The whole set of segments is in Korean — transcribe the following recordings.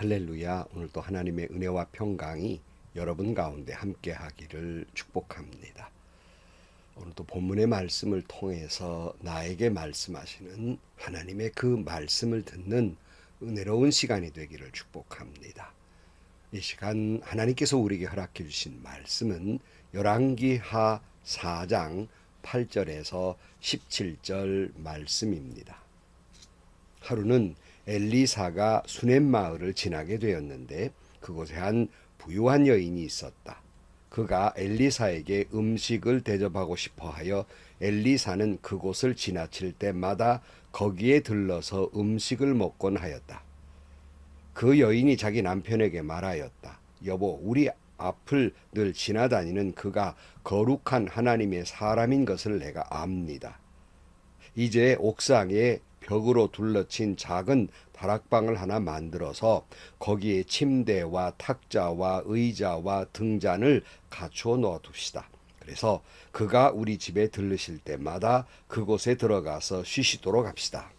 할렐루야. 오늘도 하나님의 은혜와 평강이 여러분 가운데 함께 하기를 축복합니다. 오늘도 본문의 말씀을 통해서 나에게 말씀하시는 하나님의 그 말씀을 듣는 은혜로운 시간이 되기를 축복합니다. 이 시간 하나님께서 우리에게 허락해 주신 말씀은 열왕기하 4장 8절에서 17절 말씀입니다. 하루는 엘리사가 수넴 마을을 지나게 되었는데 그곳에 한 부유한 여인이 있었다. 그가 엘리사에게 음식을 대접하고 싶어 하여 엘리사는 그곳을 지나칠 때마다 거기에 들러서 음식을 먹곤 하였다. 그 여인이 자기 남편에게 말하였다. 여보, 우리 앞을 늘 지나다니는 그가 거룩한 하나님의 사람인 것을 내가 압니다. 이제 옥상에 벽으로 둘러친 작은 다락방을 하나 만들어서 거기에 침대와 탁자와 의자와 등잔을 갖추어 놓아둡시다. 그래서 그가 우리 집에 들르실 때마다 그곳에 들어가서 쉬시도록 합시다.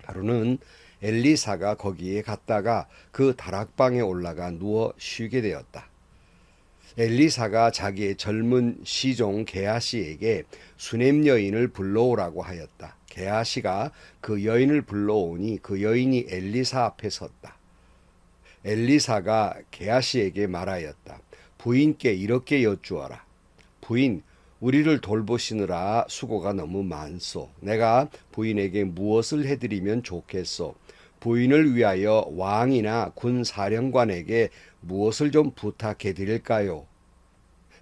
하루는 엘리사가 거기에 갔다가 그 다락방에 올라가 누워 쉬게 되었다. 엘리사가 자기의 젊은 시종 게하시에게 수넴 여인을 불러오라고 하였다. 게하시가 그 여인을 불러오니 그 여인이 엘리사 앞에 섰다. 엘리사가 게하시에게 말하였다. 부인께 이렇게 여쭈어라. 부인, 우리를 돌보시느라 수고가 너무 많소. 내가 부인에게 무엇을 해드리면 좋겠소. 부인을 위하여 왕이나 군 사령관에게 무엇을 좀 부탁해 드릴까요?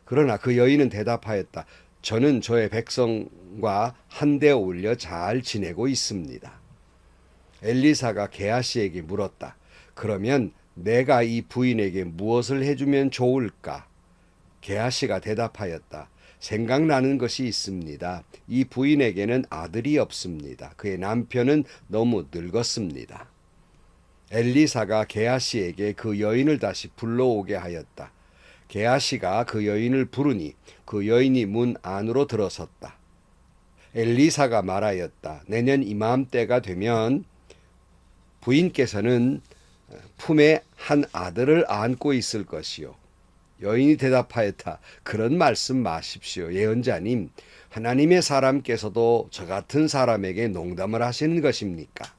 그러나 그 여인은 대답하였다. 저는 저의 백성과 한데 어울려 잘 지내고 있습니다. 엘리사가 게하시에게 물었다. 그러면 내가 이 부인에게 무엇을 해주면 좋을까? 게하시가 대답하였다. 생각나는 것이 있습니다. 이 부인에게는 아들이 없습니다. 그의 남편은 너무 늙었습니다. 엘리사가 게하시에게 그 여인을 다시 불러오게 하였다. 게하시가 그 여인을 부르니 그 여인이 문 안으로 들어섰다. 엘리사가 말하였다. 내년 이맘때가 되면 부인께서는 품에 한 아들을 안고 있을 것이요. 여인이 대답하였다. 그런 말씀 마십시오. 예언자님, 하나님의 사람께서도 저 같은 사람에게 농담을 하시는 것입니까?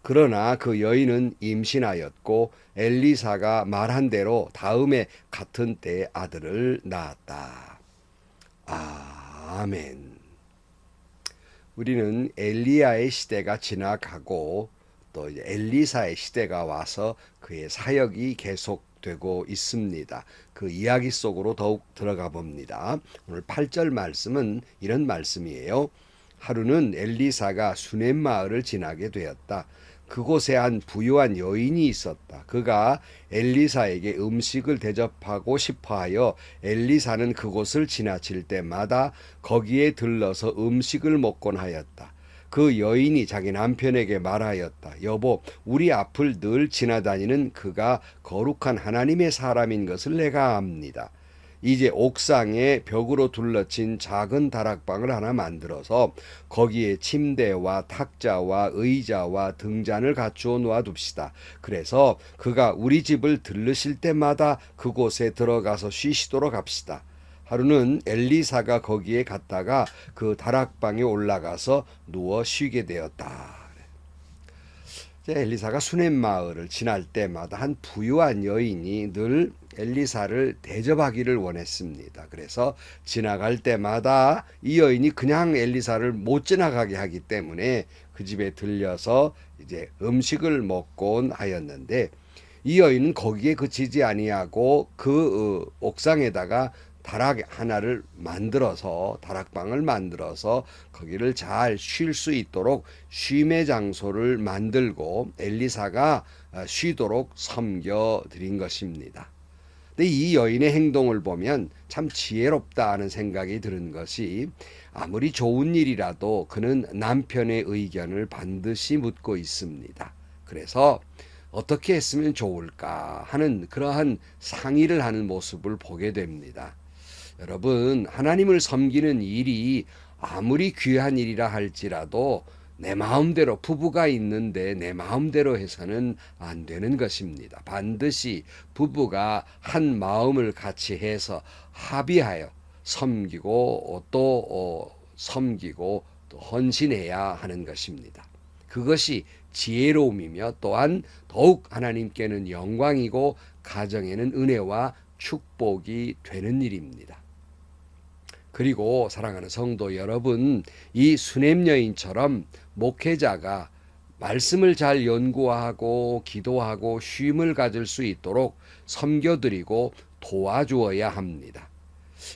그러나 그 여인은 임신하였고 엘리사가 말한 대로 다음에 같은 때에 아들을 낳았다. 아멘. 우리는 엘리야의 시대가 지나가고 또 이제 엘리사의 시대가 와서 그의 사역이 계속되고 있습니다. 그 이야기 속으로 더욱 들어가 봅니다. 오늘 8절 말씀은 이런 말씀이에요. 하루는 엘리사가 수넴 마을을 지나게 되었다. 그곳에 한 부유한 여인이 있었다. 그가 엘리사에게 음식을 대접하고 싶어하여 엘리사는 그곳을 지나칠 때마다 거기에 들러서 음식을 먹곤 하였다. 그 여인이 자기 남편에게 말하였다. 여보, 우리 앞을 늘 지나다니는 그가 거룩한 하나님의 사람인 것을 내가 압니다. 이제 옥상에 벽으로 둘러친 작은 다락방을 하나 만들어서 거기에 침대와 탁자와 의자와 등잔을 갖추어 놓아둡시다. 그래서 그가 우리 집을 들르실 때마다 그곳에 들어가서 쉬시도록 합시다. 하루는 엘리사가 거기에 갔다가 그 다락방에 올라가서 누워 쉬게 되었다. 엘리사가 수넴 마을을 지날 때마다 한 부유한 여인이 늘 엘리사를 대접하기를 원했습니다. 그래서 지나갈 때마다 이 여인이 그냥 엘리사를 못 지나가게 하기 때문에 그 집에 들려서 이제 음식을 먹곤 하였는데 이 여인은 거기에 그치지 아니하고 그 옥상에다가 다락 하나를 만들어서 다락방을 만들어서 거기를 잘 쉴 수 있도록 쉼의 장소를 만들고 엘리사가 쉬도록 섬겨 드린 것입니다. 근데 이 여인의 행동을 보면 참 지혜롭다 하는 생각이 드는 것이 아무리 좋은 일이라도 그는 남편의 의견을 반드시 묻고 있습니다. 그래서 어떻게 했으면 좋을까 하는 그러한 상의를 하는 모습을 보게 됩니다. 여러분, 하나님을 섬기는 일이 아무리 귀한 일이라 할지라도 내 마음대로 부부가 있는데 내 마음대로 해서는 안 되는 것입니다. 반드시 부부가 한 마음을 같이 해서 합의하여 섬기고 섬기고 또 헌신해야 하는 것입니다. 그것이 지혜로움이며 또한 더욱 하나님께는 영광이고 가정에는 은혜와 축복이 되는 일입니다. 그리고 사랑하는 성도 여러분, 이 수냄 여인처럼 목회자가 말씀을 잘 연구하고 기도하고 쉼을 가질 수 있도록 섬겨드리고 도와주어야 합니다.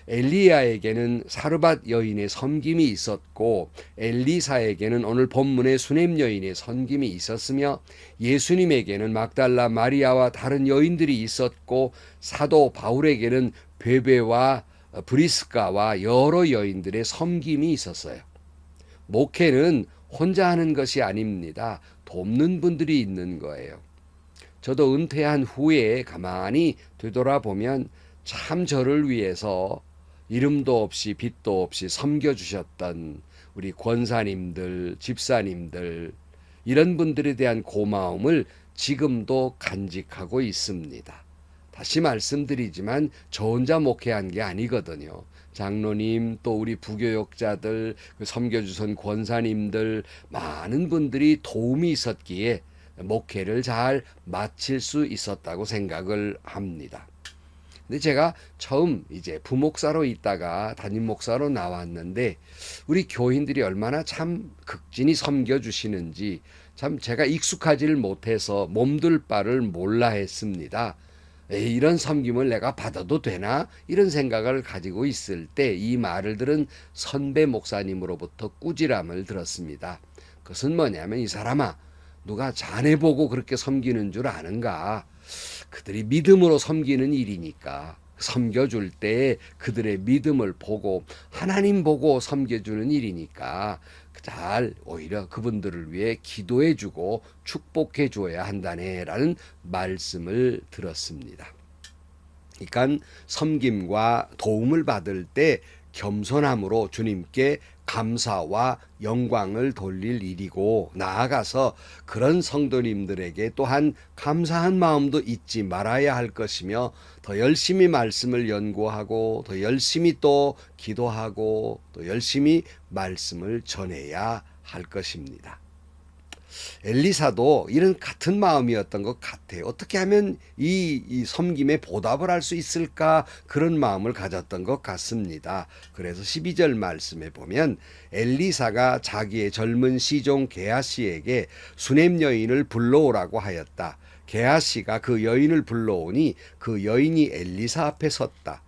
엘리야에게는 사르밧 여인의 섬김이 있었고 엘리사에게는 오늘 본문의 수냄 여인의 섬김이 있었으며 예수님에게는 막달라 마리아와 다른 여인들이 있었고 사도 바울에게는 베베와 브리스가와 여러 여인들의 섬김이 있었어요. 목회는 혼자 하는 것이 아닙니다. 돕는 분들이 있는 거예요. 저도 은퇴한 후에 가만히 되돌아보면 참 저를 위해서 이름도 없이 빛도 없이 섬겨주셨던 우리 권사님들, 집사님들 이런 분들에 대한 고마움을 지금도 간직하고 있습니다. 다시 말씀드리지만 저 혼자 목회한 게 아니거든요. 장로님 또 우리 부교역자들 섬겨주선 권사님들 많은 분들이 도움이 있었기에 목회를 잘 마칠 수 있었다고 생각을 합니다. 근데 제가 처음 이제 부목사로 있다가 담임 목사로 나왔는데 우리 교인들이 얼마나 참 극진히 섬겨주시는지 참 제가 익숙하지를 못해서 몸둘 바를 몰라 했습니다. 이런 섬김을 내가 받아도 되나? 이런 생각을 가지고 있을 때 이 말을 들은 선배 목사님으로부터 꾸지람을 들었습니다. 그것은 뭐냐면 이 사람아 누가 자네 보고 그렇게 섬기는 줄 아는가? 그들이 믿음으로 섬기는 일이니까 섬겨줄 때 그들의 믿음을 보고 하나님 보고 섬겨주는 일이니까 잘 오히려 그분들을 위해 기도해주고 축복해 줘야 한다네라는 말씀을 들었습니다. 그러니까 섬김과 도움을 받을 때 겸손함으로 주님께 감사와 영광을 돌릴 일이고 나아가서 그런 성도님들에게 또한 감사한 마음도 잊지 말아야 할 것이며 더 열심히 말씀을 연구하고 더 열심히 또 기도하고 또 열심히 말씀을 전해야 할 것입니다. 엘리사도 이런 같은 마음이었던 것 같아요. 어떻게 하면 이 섬김에 보답을 할 수 있을까 그런 마음을 가졌던 것 같습니다. 그래서 12절 말씀에 보면 엘리사가 자기의 젊은 시종 게하시에게 수냄 여인을 불러오라고 하였다. 게하시가 그 여인을 불러오니 그 여인이 엘리사 앞에 섰다.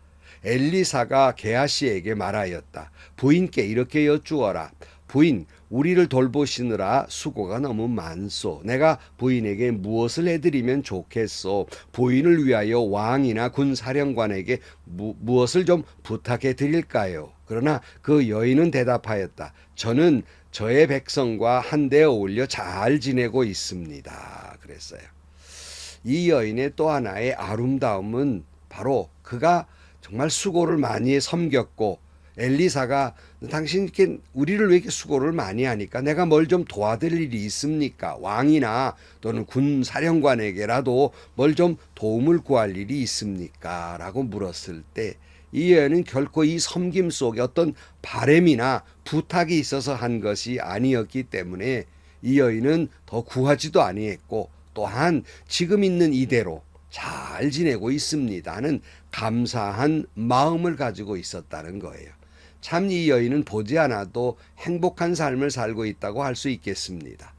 엘리사가 게하시에게 말하였다. 부인께 이렇게 여쭈어라. 부인, 우리를 돌보시느라 수고가 너무 많소. 내가 부인에게 무엇을 해드리면 좋겠소. 부인을 위하여 왕이나 군사령관에게 무엇을 좀 부탁해 드릴까요? 그러나 그 여인은 대답하였다. 저는 저의 백성과 한데 어울려 잘 지내고 있습니다. 그랬어요. 이 여인의 또 하나의 아름다움은 바로 그가 정말 수고를 많이 해 섬겼고 엘리사가 당신 이렇게 우리를 왜 이렇게 수고를 많이 하니까 내가 뭘 좀 도와드릴 일이 있습니까? 왕이나 또는 군 사령관에게라도 뭘 좀 도움을 구할 일이 있습니까? 라고 물었을 때 이 여인은 결코 이 섬김 속에 어떤 바램이나 부탁이 있어서 한 것이 아니었기 때문에 이 여인은 더 구하지도 아니했고 또한 지금 있는 이대로 잘 지내고 있습니다 하는 감사한 마음을 가지고 있었다는 거예요. 참 이 여인은 보지 않아도 행복한 삶을 살고 있다고 할 수 있겠습니다.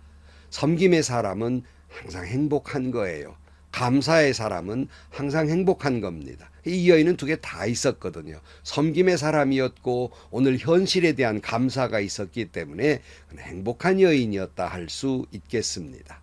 섬김의 사람은 항상 행복한 거예요. 감사의 사람은 항상 행복한 겁니다. 이 여인은 두 개 다 있었거든요. 섬김의 사람이었고 오늘 현실에 대한 감사가 있었기 때문에 행복한 여인이었다 할 수 있겠습니다.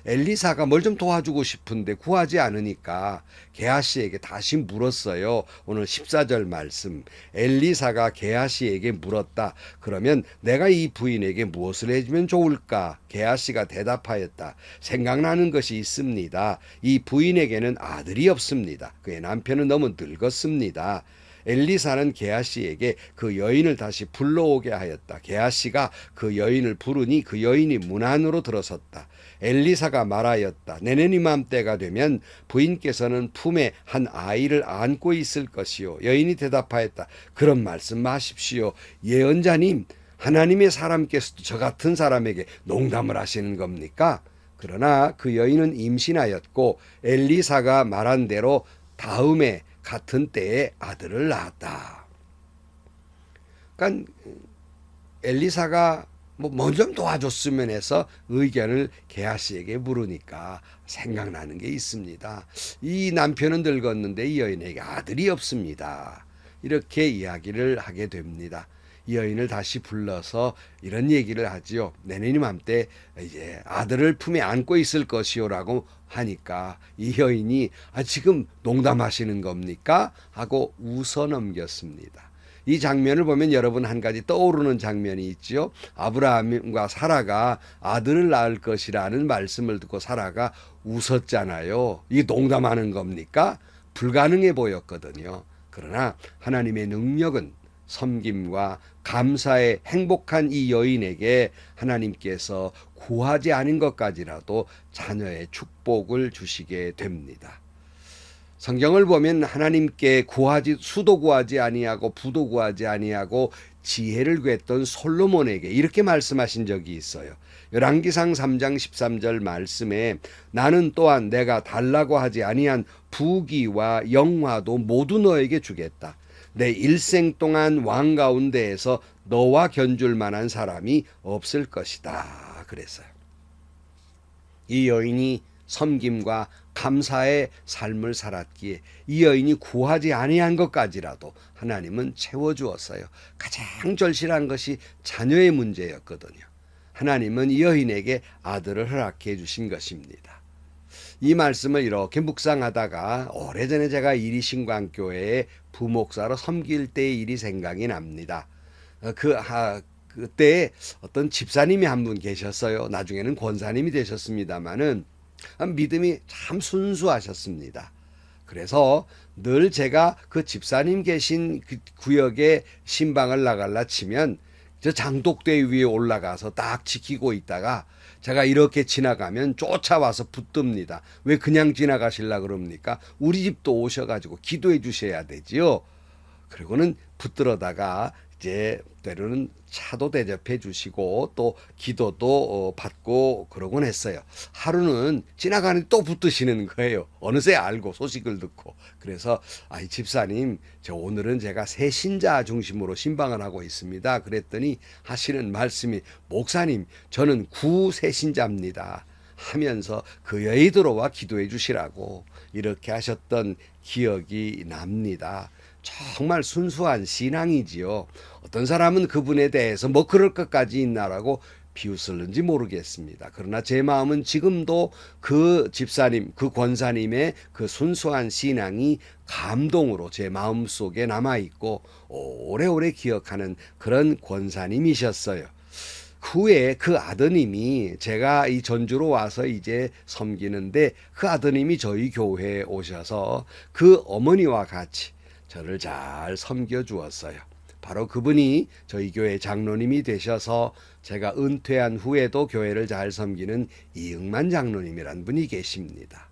엘리사가 뭘 좀 도와주고 싶은데 구하지 않으니까 게하시에게 다시 물었어요. 오늘 14절 말씀. 엘리사가 게하시에게 물었다. 그러면 내가 이 부인에게 무엇을 해주면 좋을까? 게하시가 대답하였다. 생각나는 것이 있습니다. 이 부인에게는 아들이 없습니다. 그의 남편은 너무 늙었습니다. 엘리사는 게하시에게 그 여인을 다시 불러오게 하였다. 게하시가 그 여인을 부르니 그 여인이 문 안으로 들어섰다. 엘리사가 말하였다. 내년 이맘때가 되면 부인께서는 품에 한 아이를 안고 있을 것이요. 여인이 대답하였다. 그런 말씀 마십시오. 예언자님, 하나님의 사람께서도 저 같은 사람에게 농담을 하시는 겁니까? 그러나 그 여인은 임신하였고 엘리사가 말한 대로 다음에 같은 때에 아들을 낳았다. 그러니까 엘리사가 뭐 좀 도와줬으면 해서 의견을 게하시에게 물으니까 생각나는 게 있습니다. 이 남편은 늙었는데 이 여인에게 아들이 없습니다. 이렇게 이야기를 하게 됩니다. 이 여인을 다시 불러서 이런 얘기를 하지요. 내년 이맘때 이제 아들을 품에 안고 있을 것이요라고 하니까 이 여인이 지금 농담하시는 겁니까? 하고 웃어 넘겼습니다. 이 장면을 보면 여러분 한 가지 떠오르는 장면이 있지요. 아브라함과 사라가 아들을 낳을 것이라는 말씀을 듣고 사라가 웃었잖아요. 이게 농담하는 겁니까? 불가능해 보였거든요. 그러나 하나님의 능력은 섬김과 감사에 행복한 이 여인에게 하나님께서 구하지 않은 것까지라도 자녀의 축복을 주시게 됩니다. 성경을 보면 하나님께 수도 구하지 아니하고 부도 구하지 아니하고 지혜를 구했던 솔로몬에게 이렇게 말씀하신 적이 있어요. 열왕기상 3장 13절 말씀에 나는 또한 내가 달라고 하지 아니한 부귀와 영화도 모두 너에게 주겠다. 내 일생 동안 왕 가운데에서 너와 견줄 만한 사람이 없을 것이다. 그랬어요. 이 여인이 섬김과 감사의 삶을 살았기에 이 여인이 구하지 아니한 것까지라도 하나님은 채워주었어요. 가장 절실한 것이 자녀의 문제였거든요. 하나님은 이 여인에게 아들을 허락해 주신 것입니다. 이 말씀을 이렇게 묵상하다가 오래전에 제가 이리신광교회에 부목사로 섬길 때의 일이 생각이 납니다. 그때 어떤 집사님이 한 분 계셨어요. 나중에는 권사님이 되셨습니다마는 믿음이 참 순수하셨습니다. 그래서 늘 제가 그 집사님 계신 그 구역에 신방을 나갈라 치면 저 장독대 위에 올라가서 딱 지키고 있다가 제가 이렇게 지나가면 쫓아와서 붙듭니다. 왜 그냥 지나가실라 그럽니까? 우리 집도 오셔가지고 기도해 주셔야 되지요. 그리고는 붙들어다가 이제 때로는 차도 대접해 주시고 또 기도도 받고 그러곤 했어요. 하루는 지나가는데 또 붙드시는 거예요. 어느새 알고 소식을 듣고. 그래서 이 집사님 저 오늘은 제가 새 신자 중심으로 신방을 하고 있습니다. 그랬더니 하시는 말씀이 목사님 저는 구새 신자입니다. 하면서 그 여의 들어와 기도해 주시라고 이렇게 하셨던 기억이 납니다. 정말 순수한 신앙이지요. 어떤 사람은 그분에 대해서 뭐 그럴 것까지 있나라고 비웃을는지 모르겠습니다. 그러나 제 마음은 지금도 그 집사님, 그 권사님의 그 순수한 신앙이 감동으로 제 마음 속에 남아있고 오래오래 기억하는 그런 권사님이셨어요. 후에 그 아드님이 제가 이 전주로 와서 이제 섬기는데 그 아드님이 저희 교회에 오셔서 그 어머니와 같이 저를 잘 섬겨 주었어요. 바로 그분이 저희 교회 장로님이 되셔서 제가 은퇴한 후에도 교회를 잘 섬기는 이응만 장로님이란 분이 계십니다.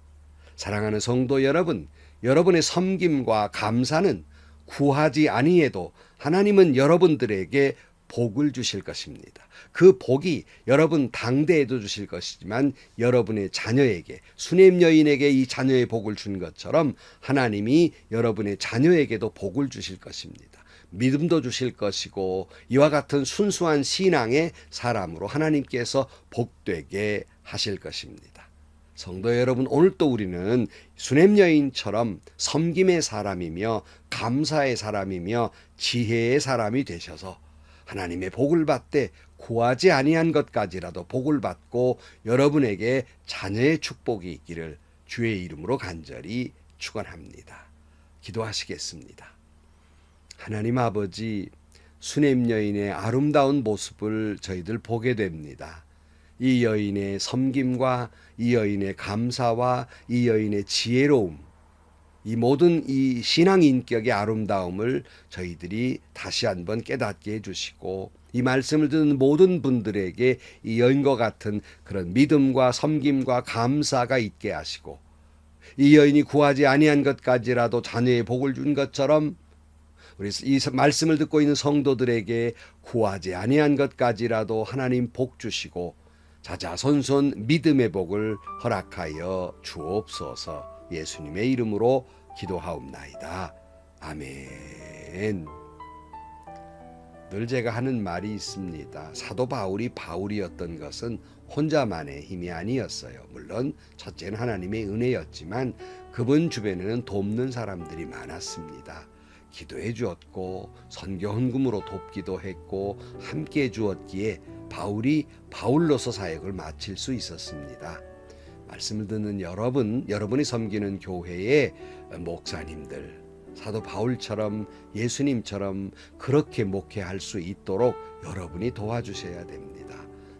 사랑하는 성도 여러분, 여러분의 섬김과 감사는 구하지 아니해도 하나님은 여러분들에게 복을 주실 것입니다. 그 복이 여러분 당대에도 주실 것이지만 여러분의 자녀에게 수냄 여인에게 이 자녀의 복을 준 것처럼 하나님이 여러분의 자녀에게도 복을 주실 것입니다. 믿음도 주실 것이고 이와 같은 순수한 신앙의 사람으로 하나님께서 복되게 하실 것입니다. 성도 여러분, 오늘 또 우리는 수냄 여인처럼 섬김의 사람이며 감사의 사람이며 지혜의 사람이 되셔서 하나님의 복을 받되 구하지 아니한 것까지라도 복을 받고 여러분에게 자녀의 축복이 있기를 주의 이름으로 간절히 축원합니다. 기도하시겠습니다. 하나님 아버지, 수냄 여인의 아름다운 모습을 저희들 보게 됩니다. 이 여인의 섬김과 이 여인의 감사와 이 여인의 지혜로움, 이 모든 이 신앙 인격의 아름다움을 저희들이 다시 한번 깨닫게 해주시고, 이 말씀을 듣는 모든 분들에게 이 여인과 같은 그런 믿음과 섬김과 감사가 있게 하시고, 이 여인이 구하지 아니한 것까지라도 자녀의 복을 준 것처럼 우리 이 말씀을 듣고 있는 성도들에게 구하지 아니한 것까지라도 하나님 복 주시고 자자손손 믿음의 복을 허락하여 주옵소서. 예수님의 이름으로 기도하옵나이다. 아멘. 늘 제가 하는 말이 있습니다. 사도 바울이 바울이었던 것은 혼자만의 힘이 아니었어요. 물론 첫째는 하나님의 은혜였지만 그분 주변에는 돕는 사람들이 많았습니다. 기도해 주었고 선교 헌금으로 돕기도 했고 함께 해 주었기에 바울이 바울로서 사역을 마칠 수 있었습니다. 말씀을 듣는 여러분이 섬기는 교회의 목사님들, 사도 바울처럼 예수님처럼 그렇게 목회할 수 있도록 여러분이 도와주셔야 됩니다.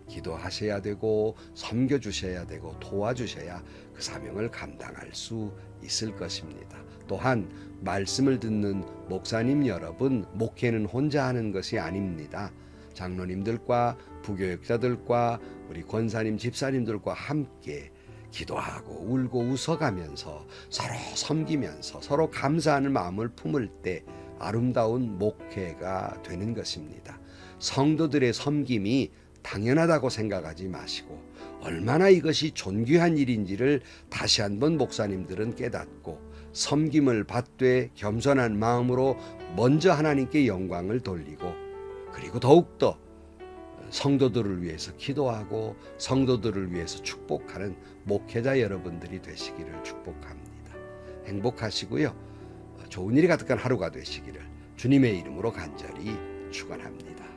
기도하셔야 되고 섬겨주셔야 되고 도와주셔야 그 사명을 감당할 수 있을 것입니다. 또한 말씀을 듣는 목사님 여러분, 목회는 혼자 하는 것이 아닙니다. 장로님들과 부교역자들과 우리 권사님, 집사님들과 함께 기도하고 울고 웃어가면서 서로 섬기면서 서로 감사하는 마음을 품을 때 아름다운 목회가 되는 것입니다. 성도들의 섬김이 당연하다고 생각하지 마시고 얼마나 이것이 존귀한 일인지를 다시 한번 목사님들은 깨닫고 섬김을 받되 겸손한 마음으로 먼저 하나님께 영광을 돌리고 그리고 더욱더 성도들을 위해서 기도하고 성도들을 위해서 축복하는 목회자 여러분들이 되시기를 축복합니다. 행복하시고요. 좋은 일이 가득한 하루가 되시기를 주님의 이름으로 간절히 축원합니다.